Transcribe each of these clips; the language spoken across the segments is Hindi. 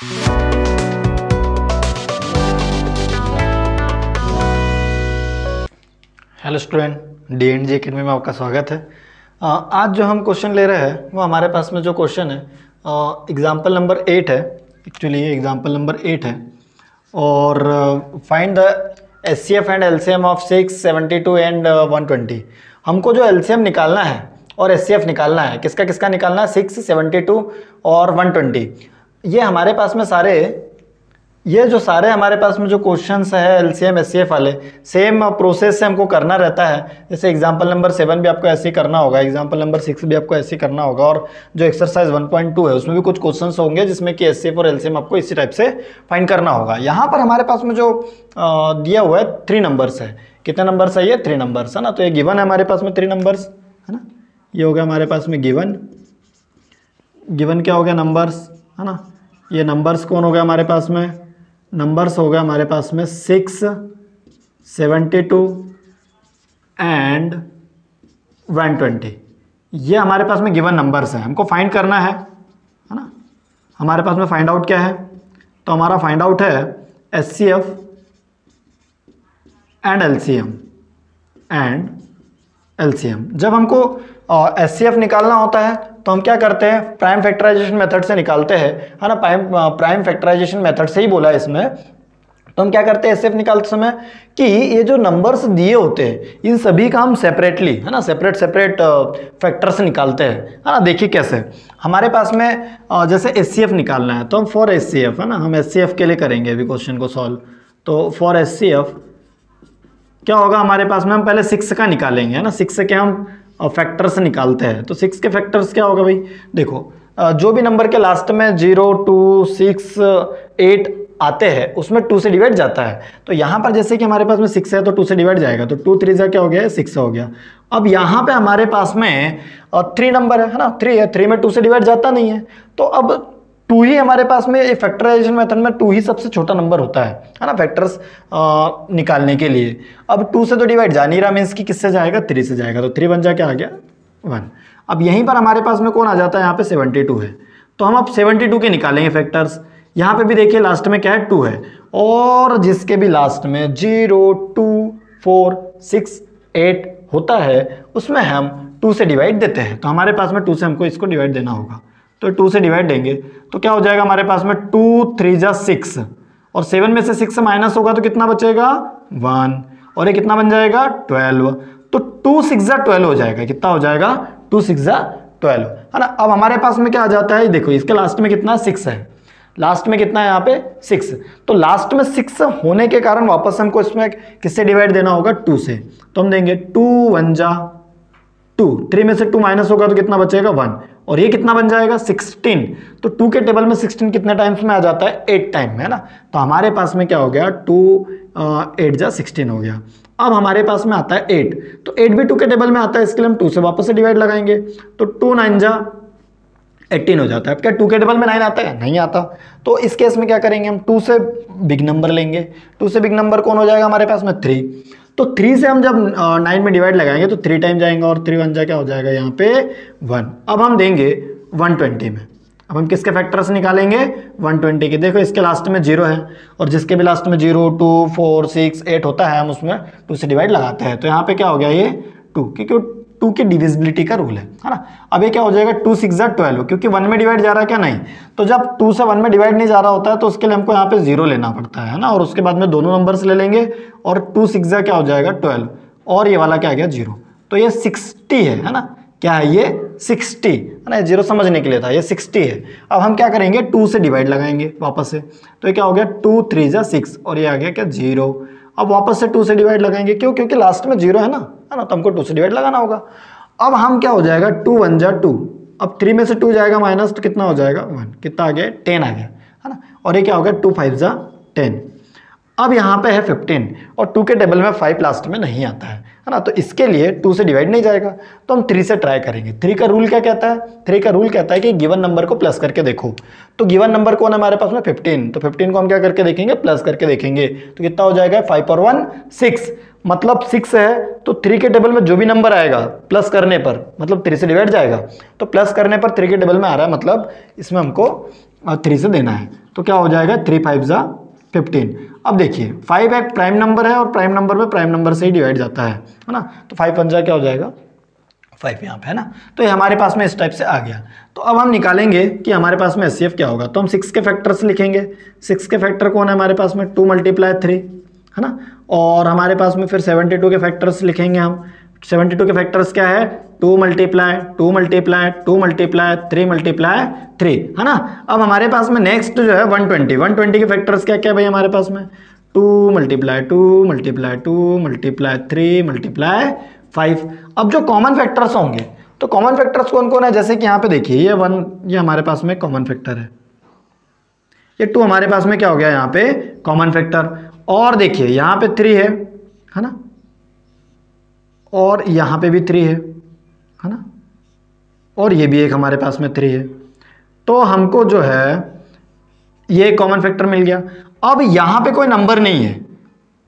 हेलो स्टूडेंट, DNG एकेडमी में आपका स्वागत है। आज जो हम क्वेश्चन ले रहे हैं वो हमारे पास में जो क्वेश्चन है एग्जाम्पल नंबर 8 है। एक्चुअली ये एग्जाम्पल नंबर 8 है और find the HCF and LCM of 6, 72 and 120। हमको जो LCM निकालना है और HCF निकालना है, किसका किसका निकालना है, 6, 72 और 120। ये हमारे पास में सारे हमारे पास में जो क्वेश्चंस है LCM HCF वाले, सेम प्रोसेस से हमको करना रहता है। जैसे एग्जांपल नंबर 7 भी आपको ऐसे ही करना होगा, एग्जांपल नंबर 6 भी आपको ऐसे ही करना होगा, और जो एक्सरसाइज 1.2 है उसमें भी कुछ क्वेश्चंस होंगे जिसमें कि HCF और LCM आपको इसी टाइप से फाइंड करना होगा। यहाँ पर हमारे पास में जो दिया हुआ है 3 नंबर्स है। कितने नंबर्स है ये? 3 नंबर्स है ना। तो ये गिवन है हमारे पास में 3 नंबर्स है ना। ये हो गया हमारे पास में गिवन क्या हो गया? नंबर्स है ना। ये नंबर्स कौन हो गया हमारे पास में? नंबर्स हो गया हमारे पास में 6, 72 एंड 120। ये हमारे पास में गिवन नंबर्स हैं, हमको फाइंड करना है ना। हमारे पास में फाइंड आउट क्या है? तो हमारा फाइंड आउट है HCF एंड LCM। जब हमको HCF निकालना होता है तो हम क्या करते हैं? प्राइम फैक्टराइजेशन मेथड से निकालते हैं, है ना। प्राइम फैक्टराइजेशन मेथड से ही बोला है इसमें। तो हम क्या करते हैं HCF निकालते समय कि ये जो नंबर्स दिए होते हैं इन सभी का हम सेपरेटली, है ना, सेपरेट फैक्टर से निकालते हैं, है ना। देखिए कैसे हमारे पास में जैसे HCF निकालना है तो हम फॉर HCF, है ना, हम HCF के लिए करेंगे अभी क्वेश्चन को सॉल्व। तो फॉर HCF क्या होगा हमारे पास में? हम पहले 6 का निकालेंगे, है ना। 6 से क्या हम फैक्टर्स निकालते हैं। तो 6 के फैक्टर्स क्या होगा भाई? देखो जो भी नंबर के लास्ट में 0, 2, 6, 8 आते हैं उसमें 2 से डिवाइड जाता है। तो यहाँ पर जैसे कि हमारे पास में 6 है तो 2 से डिवाइड जाएगा, तो 2 3 क्या हो गया? 6 हो गया। अब यहाँ पे हमारे पास में 3 नंबर है ना, 3 है, 3 में 2 से डिवाइड जाता नहीं है। तो अब 2 ही हमारे पास में फैक्टराइजेशन मेथड में 2 ही सबसे छोटा नंबर होता है ना, फैक्टर्स निकालने के लिए। अब 2 से तो डिवाइड जा नहीं रहा, मीन्स कि किससे जाएगा? 3 से जाएगा। तो 3 बन जा क्या आ गया? 1। अब यहीं पर हमारे पास में कौन आ जाता है? यहाँ पे 72 है। तो हम अब 72 के निकालेंगे फैक्टर्स। यहाँ पे भी देखिए लास्ट में क्या है? 2 है, और जिसके भी लास्ट में 0, 2, 4, 6, 8 होता है उसमें हम 2 से डिवाइड देते हैं। तो हमारे पास में 2 से हमको इसको डिवाइड देना होगा। तो 2 से डिवाइड देंगे तो क्या हो जाएगा हमारे पास में? 2 3 जा 6, और 7 में से 6 माइनस होगा तो कितना बचेगा? 1, और ये कितना बन जाएगा? 12। तो 2 6 जा 12 हो जाएगा। कितना हो जाएगा? 2 6 जा 12, है ना। अब हमारे पास में क्या आ जाता है? देखो इसके लास्ट में कितना? 6 है। लास्ट में कितना है यहाँ पे? 6। तो लास्ट में 6 होने के कारण वापस हमको इसमें किससे डिवाइड देना होगा? 2 से। तो हम देंगे 2 1 जा 2, 3 में से 2 माइनस होगा तो कितना बचेगा? 1, और ये कितना बन जाएगा? 16। तो 2 के टेबल में 16 कितने टाइम्स में आ जाता है? 8 टाइम में, है ना। तो हमारे पास में क्या हो गया? 2 8 जा 16 हो गया। अब हमारे पास में आता है 8, तो 8 भी 2 के टेबल में आता है, इसके लिए हम 2 से वापस से डिवाइड लगाएंगे। तो 2 9 जा 18 हो जाता है। अब क्या 2 के टेबल में 9 आता है? नहीं आता। तो इस केस में क्या करेंगे? हम 2 से बिग नंबर लेंगे। 2 से बिग नंबर कौन हो जाएगा हमारे पास में? 3। तो 3 से हम जब 9 में डिवाइड लगाएंगे तो 3 टाइम जाएंगे, और 3 1 जा क्या हो जाएगा यहाँ पे? 1। अब हम देंगे 120 में। अब हम किसके फैक्टर्स निकालेंगे? 120 के। देखो इसके लास्ट में 0 है, और जिसके भी लास्ट में 0, 2, 4, 6, 8 होता है हम उसमें 2 से डिवाइड लगाते हैं। तो यहाँ पे क्या हो गया? ये 2, क्योंकि 2 की डिविजिबिलिटी का रूल है ना। अब ये क्या हो जाएगा? 2 6 जा 12, क्योंकि 1 में डिवाइड जा रहा है क्या? नहीं। तो जब 2 से 1 में डिवाइड नहीं जा रहा होता है तो उसके लिए हमको यहाँ पे 0 लेना पड़ता है ना, और उसके बाद में दोनों नंबर्स ले लेंगे, और 2 6 जा क्या हो जाएगा? 12, और ये वाला क्या आ गया? 0। तो ये 60 है ना। क्या है ये? 60 है ना। 0 समझने के लिए था, ये 60 है। अब हम क्या करेंगे? 2 से डिवाइड लगाएंगे वापस से। तो ये क्या हो गया? 2 3 जा 6, और ये आ गया क्या? 0। अब वापस से 2 से डिवाइड लगाएंगे, क्यों? क्योंकि लास्ट में 0 है ना, तो हमको 2 से डिवाइड लगाना होगा। अब हम क्या हो जाएगा? 2 1 जा 2, अब 3 में से 2 जाएगा माइनस तो कितना हो जाएगा? 1। कितना आ गया? 10 आ गया, है ना। और ये क्या हो गया? 2 5 जा 10। अब यहाँ पे है 15, और 2 के टेबल में 5 लास्ट में नहीं आता है ना। तो इसके लिए 2 से डिवाइड नहीं जाएगा, तो हम 3 से ट्राई करेंगे। 3 का रूल क्या कहता है? 3 का रूल कहता है कि गिवन नंबर को प्लस करके देखो। तो गिवन नंबर कौन है हमारे पास में? 15। तो 15 को हम क्या करके देखेंगे? प्लस करके देखेंगे। तो कितना हो जाएगा? 5 और 1 6, मतलब 6 है तो 3 के टेबल में जो भी नंबर आएगा प्लस करने पर मतलब 3 से डिवाइड जाएगा। तो प्लस करने पर 3 के टेबल में आ रहा है, मतलब इसमें हमको 3 से देना है। तो क्या हो जाएगा 3 5 जा 15। अब देखिए 5 एक प्राइम नंबर है और प्राइम नंबर में प्राइम नंबर से ही डिवाइड जाता है ना, तो 5 5 जा क्या हो जाएगा 5 यहाँ पे है ना। तो ये हमारे पास में इस टाइप से आ गया। तो अब हम निकालेंगे कि हमारे पास में एचसीएफ क्या होगा। तो हम 6 के फैक्टर्स लिखेंगे। 6 के फैक्टर कौन है हमारे पास में 2 × 3 है ना, और हमारे पास में फिर 72 के फैक्टर्स लिखेंगे हम। 72 के फैक्टर्स क्या है 2 × 2 × 2 × 3 × 3 है ना। अब हमारे पास में नेक्स्ट जो है 120 के फैक्टर्स क्या क्या भाई हमारे पास में 2 × 2 × 2 × 3 × 5। अब जो कॉमन फैक्टर्स होंगे तो कॉमन फैक्टर्स कौन कौन है, जैसे कि यहाँ पे देखिए ये 1 ये हमारे पास में कॉमन फैक्टर है, ये 2 हमारे पास में क्या हो गया यहाँ पे कॉमन फैक्टर, और देखिए यहाँ पे 3 है ना, और यहाँ पे भी 3 है ना, और ये भी एक हमारे पास में 3 है। तो हमको जो है ये कॉमन फैक्टर मिल गया। अब यहाँ पे कोई नंबर नहीं है,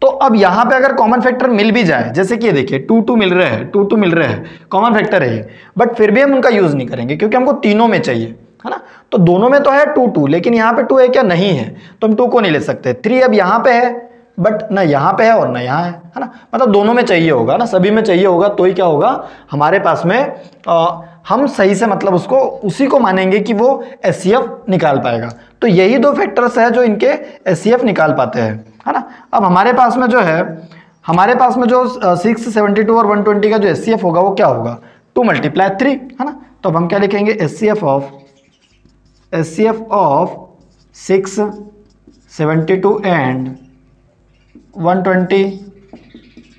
तो अब यहाँ पे अगर कॉमन फैक्टर मिल भी जाए, जैसे कि ये देखिए 2 2 मिल रहे हैं, 2 2 मिल रहे हैं, कॉमन फैक्टर है ये, बट फिर भी हम उनका यूज नहीं करेंगे क्योंकि हमको तीनों में चाहिए है ना। तो दोनों में तो है 2 2, लेकिन यहाँ पे 2 है क्या नहीं है, तो हम 2 को नहीं ले सकते। 3 अब यहाँ पे है बट ना यहाँ पे है और ना यहाँ है ना, मतलब दोनों में चाहिए होगा ना, सभी में चाहिए होगा, तो ही क्या होगा हमारे पास में हम सही से मतलब उसको उसी को मानेंगे कि वो एचसीएफ निकाल पाएगा। तो यही 2 फैक्टर्स है जो इनके एचसीएफ निकाल पाते हैं है ना। अब हमारे पास में जो है हमारे पास में जो 6 72 और 120 का जो एचसीएफ होगा वो क्या होगा 2 × 3 है ना। तो अब हम क्या लिखेंगे एचसीएफ ऑफ 6 72 एंड 120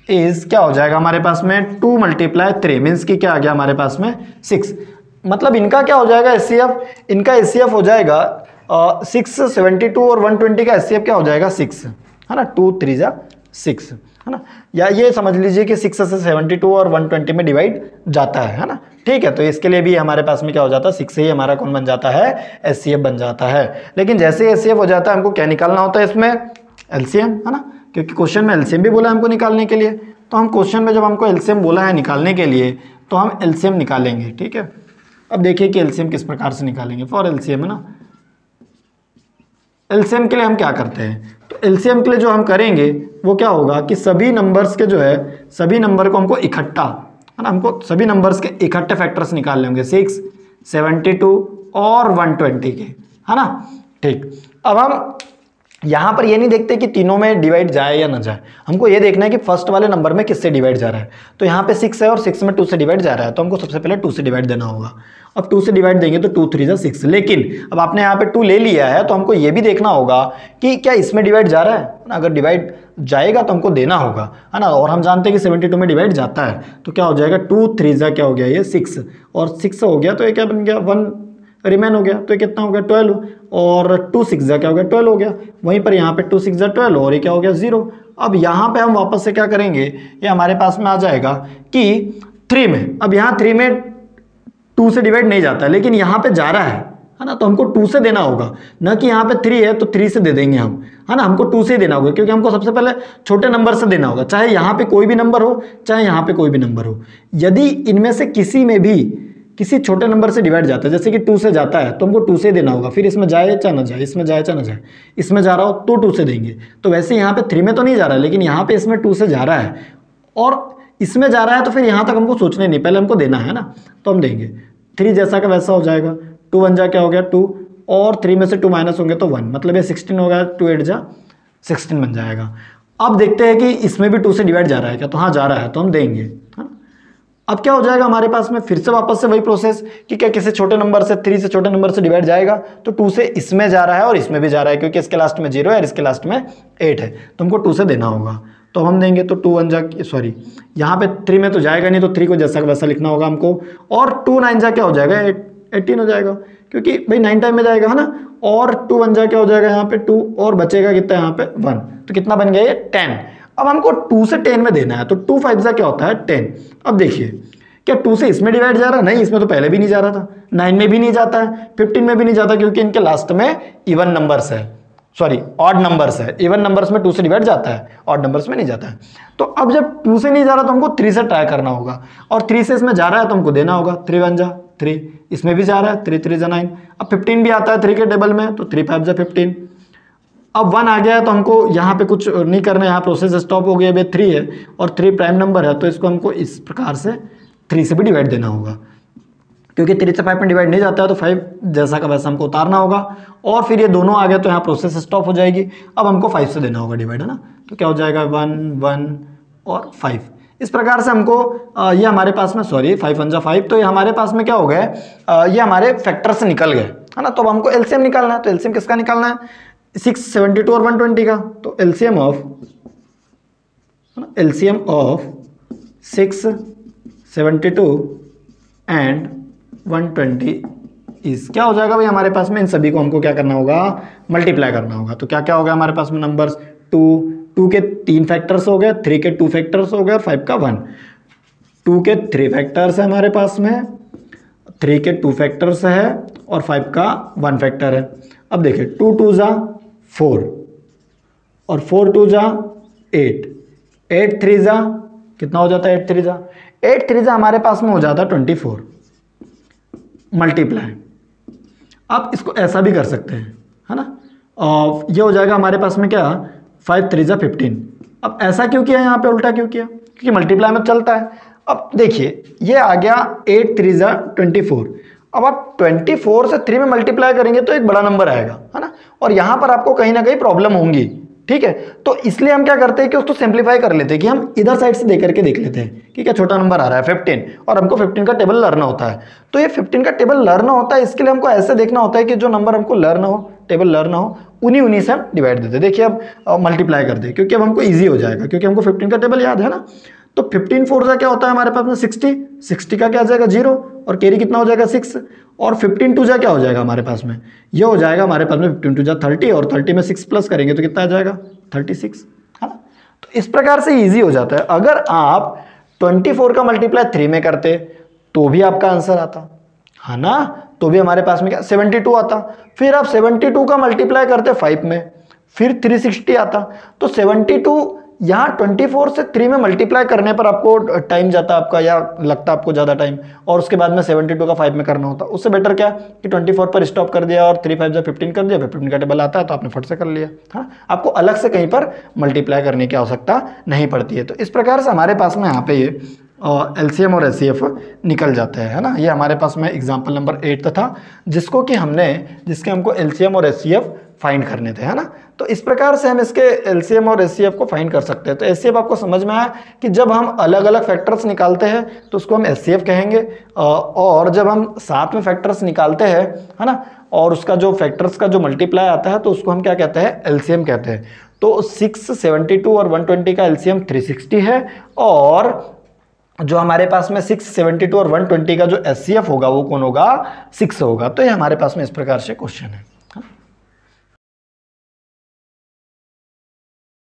इज क्या हो जाएगा हमारे पास में 2 × 3 मीन्स कि क्या आ गया हमारे पास में 6। मतलब इनका क्या हो जाएगा एचसीएफ, इनका एचसीएफ हो जाएगा 6 72 और 120 का एचसीएफ क्या हो जाएगा 6 है ना, 2 3 जा 6 है ना, या ये समझ लीजिए कि 6 से 72 और 120 में डिवाइड जाता है ना। ठीक है, तो इसके लिए भी हमारे पास में क्या हो जाता है 6 से ही हमारा कौन बन जाता है एचसीएफ बन जाता है। लेकिन जैसे एचसीएफ हो जाता है हमको क्या निकालना होता है इसमें एलसीएम है ना, क्योंकि क्वेश्चन में एलसीएम भी बोला है हमको निकालने के लिए। तो हम क्वेश्चन में जब हमको एलसीएम बोला है निकालने के लिए तो हम एलसीएम निकालेंगे। ठीक है, अब देखिए कि एलसीएम किस प्रकार से निकालेंगे। फॉर एलसीएम है ना, एलसीएम के लिए हम क्या करते हैं, तो एलसीएम के लिए जो हम करेंगे वो क्या होगा कि सभी नंबर्स के जो है सभी नंबर को हमको इकट्ठा है ना, हमको सभी नंबर्स के इकट्ठे फैक्टर्स निकाल लेंगे 6 72 और 120 के है ना। ठीक, अब हम यहाँ पर ये नहीं देखते कि तीनों में डिवाइड जाए या ना जाए, हमको ये देखना है कि फर्स्ट वाले नंबर में किससे डिवाइड जा रहा है। तो यहाँ पे 6 है और 6 में 2 से डिवाइड जा रहा है, तो हमको सबसे पहले 2 से डिवाइड देना होगा। अब 2 से डिवाइड देंगे तो 2 3 जा 6, लेकिन अब आपने यहाँ पे 2 ले लिया है तो हमको ये भी देखना होगा कि क्या इसमें डिवाइड जा रहा है, अगर डिवाइड जाएगा तो हमको देना होगा है ना। और हम जानते हैं कि 72 में डिवाइड जाता है, तो क्या हो जाएगा 2 3 जा क्या हो गया ये 6, और 6 हो गया तो ये क्या बन गया 1 रिमेन हो गया, तो ये कितना हो गया 12, और 2 6 जा क्या हो गया 12 हो गया। वहीं पर यहाँ पे 2 6 जा 12 और ये क्या हो गया 0। अब यहाँ पे हम वापस से क्या करेंगे, ये हमारे पास में आ जाएगा कि 3 में, अब यहाँ 3 में 2 से डिवाइड नहीं जाता है लेकिन यहाँ पे जा रहा है ना, तो हमको 2 से देना होगा, ना कि यहाँ पे 3 है तो 3 से दे देंगे हम है ना, हमको 2 से ही देना होगा क्योंकि हमको सबसे पहले छोटे नंबर से देना होगा, चाहे यहाँ पे कोई भी नंबर हो चाहे यहाँ पे कोई भी नंबर हो। यदि इनमें से किसी में भी किसी छोटे नंबर से डिवाइड जाता है, जैसे कि 2 से जाता है तो हमको 2 से देना होगा, फिर इसमें जाए चाहे ना जाए, इसमें जाए चाहे ना जाए, इसमें जा रहा हो तो 2 से देंगे। तो वैसे यहाँ पे 3 में तो नहीं जा रहा है लेकिन यहाँ पे इसमें 2 से जा रहा है और इसमें जा रहा है, तो फिर यहाँ तक हमको सोचने नहीं, पहले हमको देना है ना, तो हम देंगे 3 जैसा का वैसा हो जाएगा। 2 1 जा क्या हो गया 2, और 3 में से 2 माइनस होंगे तो 1, मतलब ये 16 हो गया, 2 8 जा 16 बन जाएगा। अब देखते हैं कि इसमें भी 2 से डिवाइड जा रहा है क्या, तो हाँ जा रहा है तो हम देंगे है ना। अब क्या हो जाएगा हमारे पास में फिर से वापस से वही प्रोसेस कि क्या किसी छोटे नंबर से 3 से छोटे नंबर से डिवाइड जाएगा, तो 2 से इसमें जा रहा है और इसमें भी जा रहा है क्योंकि इसके लास्ट में 0 है और इसके लास्ट में 8 है, तो हमको 2 से देना होगा। तो हम देंगे तो 2 1 जा सॉरी यहाँ पे 3 में तो जाएगा नहीं, तो 3 को जैसा वैसा लिखना होगा हमको, और 2 9 जा क्या हो जाएगा 18 हो जाएगा क्योंकि भाई 9 टाइम में जाएगा है ना, और 2 1 जा क्या हो जाएगा यहाँ पे 2, और बचेगा कितना यहाँ पे 1, तो कितना बन गया ये 10। अब हमको 2 से 10 में देना है, तो 2 5 जा क्या होता है 10। अब देखिए क्या 2 से इसमें डिवाइड जा रहा है, नहीं इसमें तो पहले भी नहीं जा रहा था, 9 में भी नहीं जाता है, 15 में भी नहीं जाता क्योंकि इनके लास्ट में इवन नंबर्स है, सॉरी ऑड नंबर्स है। इवन नंबर्स में 2 से डिवाइड जाता है, ऑड नंबर्स में नहीं जाता है। तो अब जब 2 से नहीं जा रहा तो हमको 3 से ट्राई करना होगा, और 3 से इसमें जा रहा है तो हमको देना होगा 3 1 जा 3, इसमें भी जा रहा है 3 3 जा 9। अब 15 भी आता है 3 के टेबल में, तो 3 5 जा 15। अब 1 आ गया है तो हमको यहाँ पे कुछ नहीं करना है, यहाँ प्रोसेस स्टॉप हो गया, अब 3 है और 3 प्राइम नंबर है, तो इसको हमको इस प्रकार से 3 से भी डिवाइड देना होगा, क्योंकि 3 से 5 में डिवाइड नहीं जाता है तो 5 जैसा का वैसा हमको उतारना होगा। और फिर ये दोनों आ गए तो यहाँ प्रोसेस स्टॉप हो जाएगी। अब हमको 5 से देना होगा डिवाइड, है ना, तो क्या हो जाएगा 1 1 और 5। इस प्रकार से हमको ये हमारे पास में 5 1 जा 5, तो ये हमारे पास में क्या हो गया, ये हमारे फैक्टर से निकल गए, है ना। तो अब हमको एलसीएम निकालना है, तो एलसीएम किसका निकालना है, 6 72 और 120 का। तो एलसीएम ऑफ 6 72 एंड 120 इज क्या हो जाएगा भाई, हमारे पास में इन सभी को हमको क्या करना होगा, मल्टीप्लाई करना होगा। तो क्या क्या हो गया हमारे पास में नंबर्स, 2 के 3 फैक्टर्स हो गए, 3 के 2 फैक्टर्स हो गए और 5 का 1। 2 के 3 फैक्टर्स है हमारे पास में, 3 के 2 फैक्टर्स है और 5 का 1 फैक्टर है। अब देखिए 2 2 जा 4 और 4 2 जा 8, 8 3 जा कितना हो जाता है, 8 3 जा 8 3 जा हमारे पास में हो जाता है 24 मल्टीप्लाई। आप इसको ऐसा भी कर सकते हैं, है ना, ये हो जाएगा हमारे पास में क्या, 5 3 जा 15। अब ऐसा क्यों किया यहाँ पे, उल्टा क्यों किया, क्योंकि मल्टीप्लाई में चलता है। अब देखिए ये आ गया 8 3 जा 24। अब आप 24 से 3 में मल्टीप्लाई करेंगे तो एक बड़ा नंबर आएगा, है ना, और यहाँ पर आपको कहीं ना कहीं प्रॉब्लम होंगी, ठीक है। तो इसलिए हम क्या करते हैं कि उसको सिंप्लीफाई कर लेते हैं, कि हम इधर साइड से देख करके देख लेते हैं कि क्या छोटा नंबर आ रहा है 15 और हमको 15 का टेबल लर्न होता है। तो ये 15 का टेबल लर्न होता है, इसके लिए हमको ऐसे देखना होता है कि जो नंबर हमको लर्न हो, टेबल लर्न हो, उन्हीं से हम डिवाइड देते हैं। देखिए अब मल्टीप्लाई कर दे, क्योंकि अब हमको ईजी हो जाएगा, क्योंकि हमको 15 का टेबल याद है ना। तो 15 4 जा क्या होता है हमारे पास में 60 का क्या आ जाएगा 0 और कैरी कितना हो जाएगा 6 और 15 2 जा क्या हो जाएगा हमारे पास में, ये हो जाएगा हमारे पास में 15 2 जा 30 और 30 में 6 प्लस करेंगे तो कितना आ जाएगा 36, है ना। तो इस प्रकार से इजी हो जाता है। अगर आप 24 का मल्टीप्लाई 3 में करते तो भी आपका आंसर आता, है ना, तो भी हमारे पास में क्या 72 आता। फिर आप 72 का मल्टीप्लाई करते 5 में, फिर 360 आता। तो 72 यहाँ 24 से 3 में मल्टीप्लाई करने पर आपको टाइम जाता आपका, या लगता आपको ज़्यादा टाइम, और उसके बाद में 72 का 5 में करना होता। उससे बेटर क्या कि 24 पर स्टॉप कर दिया और 3 5 जा 15 कर दिया, 15 का टेबल आता है तो आपने फट से कर लिया। हाँ, आपको अलग से कहीं पर मल्टीप्लाई करने की आवश्यकता नहीं पड़ती है। तो इस प्रकार से हमारे पास में यहाँ पे ये एलसीएम और एचसीएफ निकल जाते हैं, है ना। ये हमारे पास में एग्जाम्पल नंबर 8 था, जिसके हमको एलसीएम और एचसीएफ फाइंड करने थे, है ना। तो इस प्रकार से हम इसके एलसीएम और एचसीएफ को फाइंड कर सकते हैं। तो एचसीएफ आपको समझ में आया कि जब हम अलग अलग फैक्टर्स निकालते हैं तो उसको हम एचसीएफ कहेंगे, और जब हम साथ में फैक्टर्स निकालते हैं, है ना, और उसका जो फैक्टर्स का जो मल्टीप्लाई आता है तो उसको हम क्या कहते हैं, एलसीएम कहते हैं। तो 6 72 और 120 का एलसीएम 360 है, और जो हमारे पास में 6 72 और 120 का जो एचसीएफ होगा वो कौन होगा, 6 होगा। तो ये हमारे पास में इस प्रकार से क्वेश्चन है।